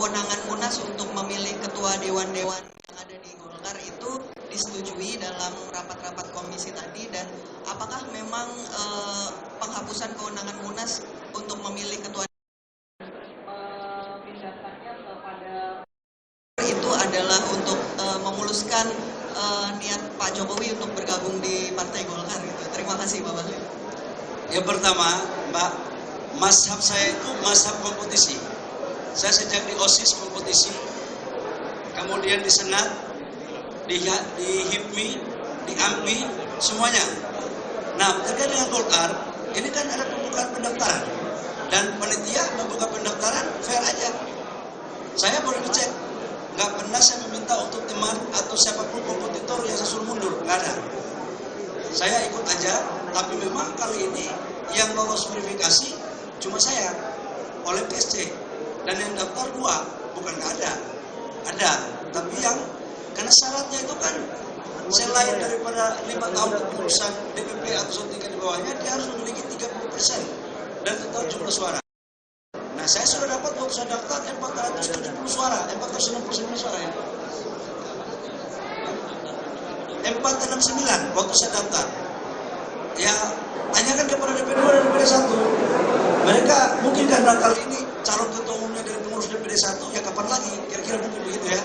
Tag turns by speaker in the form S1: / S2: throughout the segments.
S1: Kewenangan Munas untuk memilih ketua dewan-dewan yang ada di Golkar itu disetujui dalam rapat-rapat komisi tadi, dan apakah memang penghapusan kewenangan Munas untuk memilih ketua memindahkannya kepada itu adalah untuk memuluskan niat Pak Jokowi untuk bergabung di Partai Golkar gitu. Terima kasih Pak Bahlil.
S2: Yang pertama, Mbak, mazhab saya itu mazhab kompetisi. Saya sejak di OSIS kompetisi, kemudian di Senat, di HIPMI, di AMPI, semuanya. Nah, terkait dengan Golkar, ini kan ada pembukaan pendaftaran. Dan panitia membuka pendaftaran fair aja. Saya boleh dicek. Nggak pernah saya meminta untuk teman atau siapapun kompetitor yang saya suruh mundur. Nggak ada. Saya ikut aja, tapi memang kali ini yang lolos verifikasi cuma saya oleh PSC. Dan yang daftar 2, bukan nggak ada. Ada, tapi yang karena syaratnya itu kan selain daripada 5 tahun kepengurusan DPP atau tingkat di bawahnya, dia harus memiliki 30% dan total jumlah suara. Nah, saya sudah dapat waktu saya daftar 470 suara, 469 suara ya. 469 waktu saya daftar. Ya, tanyakan kepada DPD 2 dan DPD 1. Mereka mungkin karena kali ini calon ketua umumnya dari pengurus DPD 1, ya kapan lagi? Kira-kira mungkin begitu ya.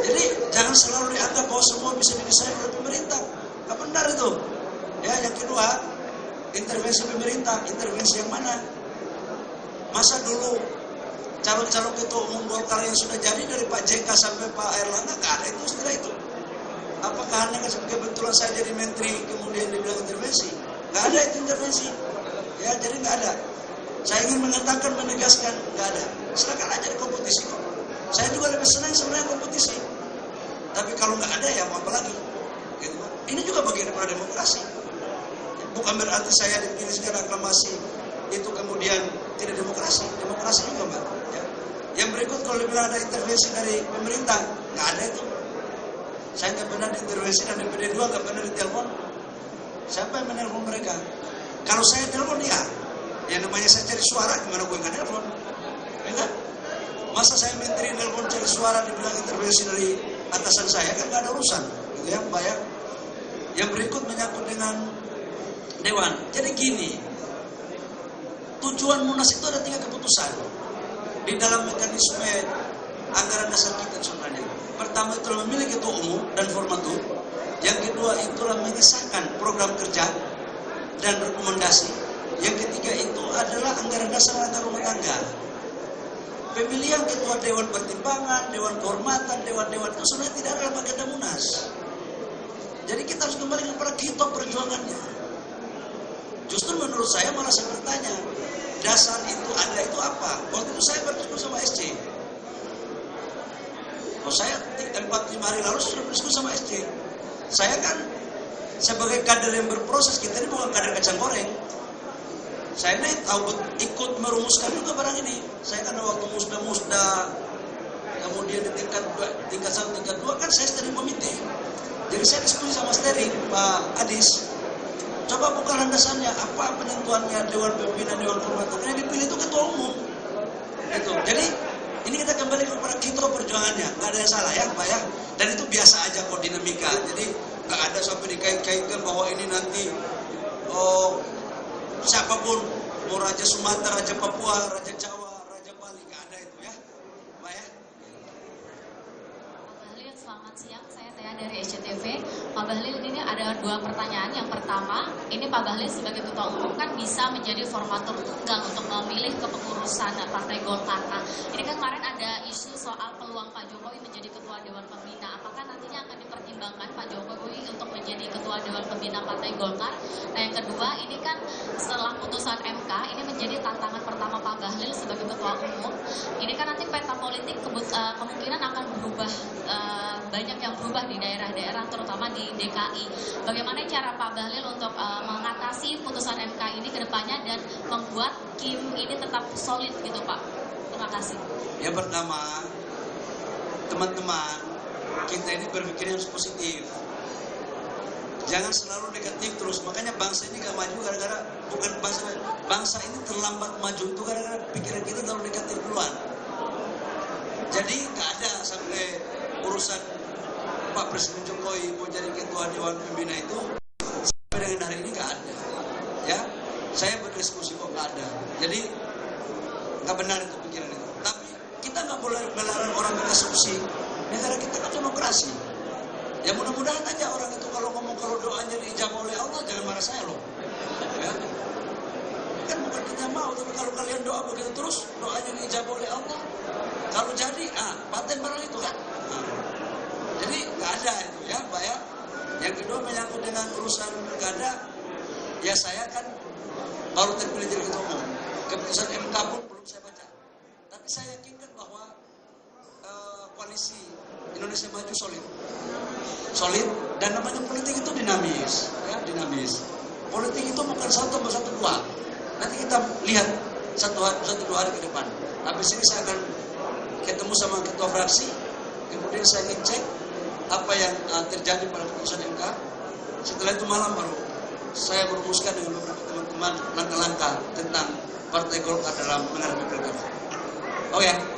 S2: Jadi jangan selalu dianggap bahwa semua bisa didesain oleh pemerintah. Nggak benar itu. Ya, yang kedua, intervensi pemerintah. Intervensi yang mana? Masa dulu calon-calon ketua umum Golkar yang sudah jadi dari Pak JK sampai Pak Erlangga nggak ada itu setelah itu. Apakah hanya kebetulan saya jadi menteri kemudian dibilang intervensi? Nggak ada itu intervensi. Ya, jadi nggak ada. Saya ingin mengatakan, menegaskan, nggak ada. Silakan aja di kompetisi. Saya juga lebih senang sebenarnya kompetisi. Tapi kalau nggak ada ya apa lagi? Gitu. Ini juga bagian daripada demokrasi. Bukan berarti saya dipilih secara aklamasi itu kemudian tidak demokrasi. Demokrasi juga, Mbak. Ya. Yang berikut kalau dibilang ada intervensi dari pemerintah, nggak ada itu. Saya nggak pernah diintervensi dan DPD 2 nggak pernah ditelepon. Siapa yang menelpon mereka? Kalau saya telepon ya, yang namanya saya cari suara, gimana gue nggak telepon? Ya kan? Masa saya menteri telepon cari suara dibilang intervensi dari atasan saya, kan nggak ada urusan, gitu ya, Mbak ya. Yang berikut menyangkut dengan dewan. Jadi gini, tujuan Munas itu ada 3 keputusan di dalam mekanisme anggaran dasar kita sebenarnya. Pertama itulah memilih ketua umum dan formatur. Yang kedua itulah mengesahkan program kerja dan rekomendasi. Yang ketiga itu adalah anggaran dasar rumah tangga. Pemilihan ketua dewan pertimbangan, dewan kehormatan, dewan-dewan itu sebenarnya tidak ada dalam agenda Munas. Jadi kita harus kembali kepada kitab perjuangannya. Justru menurut saya malah saya bertanya, dasar itu ada itu apa? Waktu itu saya berdiskusi sama SC. Saya 4-5 hari lalu sudah berdiskusi sama SC. Saya kan sebagai kader yang berproses, kita ini bukan kader kacang goreng. Saya ini tahu ikut merumuskan juga barang ini. Saya kan waktu musda, kemudian di tingkat 1, tingkat 2 kan saya steering komite. Jadi saya diskusi sama steering Pak Adis. Coba buka landasannya, apa penentuannya dewan pimpinan, dewan kehormatan. Yang dipilih itu ketua umum. Gitu. Jadi ini kita kembali kepada kita perjuangannya, nggak ada yang salah ya Pak ya. Dan itu biasa aja kok dinamika. Jadi nggak ada sampai dikait-kaitkan bahwa ini nanti siapapun, mau Raja Sumatera, Raja Papua, Raja Jawa, Raja Bali, nggak ada itu ya, Pak ya.
S3: Pak Bahlil, selamat siang. Saya Tia dari SCTV. Pak Bahlil, ini ada 2 pertanyaan. Yang pertama, ini Pak Bahlil sebagai ketua umum kan bisa menjadi formatur tunggal untuk memilih kepengurusan Partai Golkar. Nah, ini kan kemarin ada isu soal peluang Pak Jokowi menjadi ketua Dewan Pembina. Apakah nantinya akan dipertimbangkan Pak Jokowi untuk menjadi ketua Dewan Pembina Partai Golkar? Nah, yang kedua, ini kan setelah putusan MK, ini menjadi tantangan pertama Pak Bahlil sebagai ketua umum. Ini kan nanti peta politik kemungkinan akan berubah, banyak yang berubah di daerah-daerah, terutama di DKI. Bagaimana cara Pak Bahlil untuk mengatasi putusan MK ini ke depannya dan membuat Kim ini tetap solid gitu Pak? Terima kasih.
S2: Yang pertama, teman-teman, kita ini berpikir yang positif. Jangan selalu negatif terus. Makanya bangsa ini gak maju gara-gara, bukan bangsa ini terlambat maju itu gara-gara pikiran kita terlalu negatif duluan. Jadi nggak ada sampai urusan Pak Presiden Jokowi mau jadi ketua Dewan Pembina itu sampai dengan hari ini nggak ada. Ya, saya berdiskusi kok nggak ada. Jadi nggak benar itu pikiran itu. Tapi kita nggak boleh melarang orang berasumsi. Negara kita kan demokrasi. Ya mudah-mudahan aja orang itu kalau ngomong kalau doanya diijabah oleh Allah, jangan marah saya loh. Ya. Kan bukan kita mau, tapi kalau kalian doa begitu terus, doanya diijabah oleh Allah. Kalau jadi, paten barang itu kan. Jadi nggak ada itu ya, Pak ya. Yang kedua menyangkut dengan urusan pilkada, ya saya kan baru terpilih jadi ketua umum. Keputusan MK pun belum saya baca. Tapi saya yakinkan bahwa koalisi Indonesia Maju solid, dan namanya politik itu dinamis, ya dinamis. Politik itu bukan 1 tambah 1 2. Nanti kita lihat 1-2 hari ke depan. Habis ini saya akan ketemu sama ketua fraksi, kemudian saya ngecek apa yang terjadi pada keputusan MK. Setelah itu malam baru saya merumuskan dengan beberapa teman-teman langkah-langkah tentang Partai Golkar dalam menghadapi pilkada. Oke.